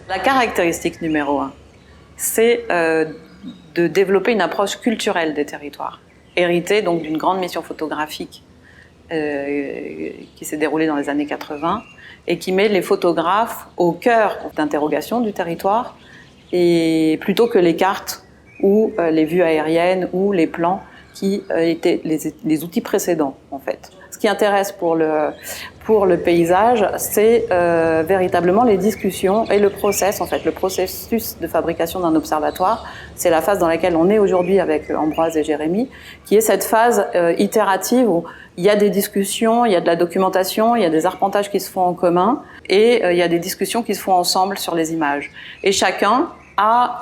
La caractéristique numéro 1, c'est de développer une approche culturelle des territoires, héritée donc d'une grande mission photographique qui s'est déroulée dans les années 80 et qui met les photographes au cœur d'interrogation du territoire, et plutôt que les cartes ou les vues aériennes ou les plans qui étaient les outils précédents en fait. Ce qui intéresse pour le paysage, c'est véritablement les discussions et le process, en fait, le processus de fabrication d'un observatoire. C'est la phase dans laquelle on est aujourd'hui avec Ambroise et Jérémy, qui est cette phase itérative où il y a des discussions, il y a de la documentation, il y a des arpentages qui se font en commun et il y a des discussions qui se font ensemble sur les images. Et chacun a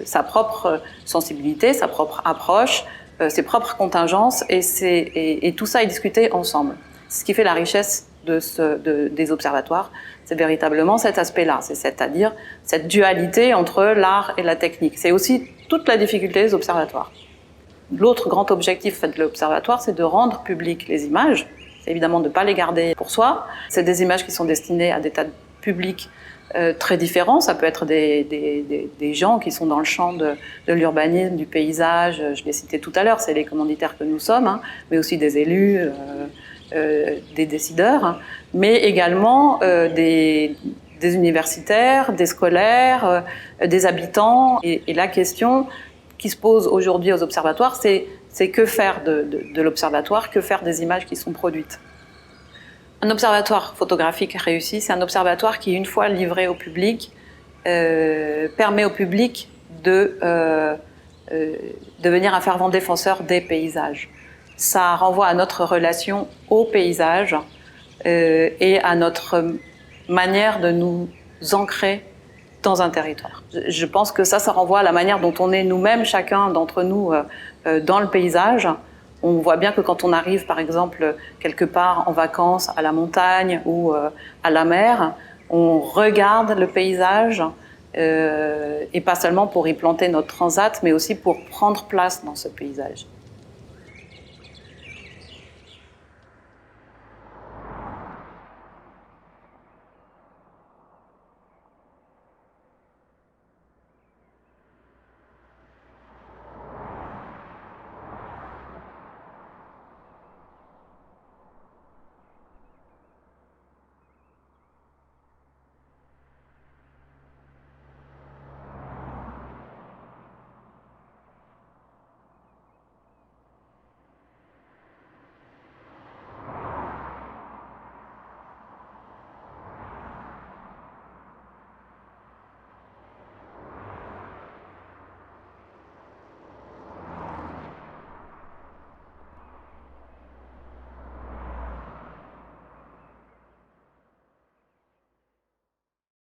sa propre sensibilité, sa propre approche, ses propres contingences et tout ça est discuté ensemble. C'est ce qui fait la richesse des observatoires, c'est véritablement cet aspect-là, c'est-à-dire cette dualité entre l'art et la technique. C'est aussi toute la difficulté des observatoires. L'autre grand objectif de l'observatoire, c'est de rendre publiques les images, c'est évidemment de ne pas les garder pour soi. C'est des images qui sont destinées à des tas de publics très différents. Ça peut être des gens qui sont dans le champ de l'urbanisme, du paysage, je l'ai cité tout à l'heure, c'est les commanditaires que nous sommes, hein, mais aussi des élus, des décideurs, hein, mais également des universitaires, des scolaires, des habitants. Et la question qui se pose aujourd'hui aux observatoires, c'est que faire de l'observatoire, que faire des images qui sont produites. Un observatoire photographique réussi, c'est un observatoire qui, une fois livré au public, permet au public de devenir un fervent défenseur des paysages. Ça renvoie à notre relation au paysage et à notre manière de nous ancrer dans un territoire. Je pense que ça renvoie à la manière dont on est nous-mêmes, chacun d'entre nous, dans le paysage. On voit bien que quand on arrive, par exemple, quelque part en vacances, à la montagne ou à la mer, on regarde le paysage, et pas seulement pour y planter notre transat, mais aussi pour prendre place dans ce paysage.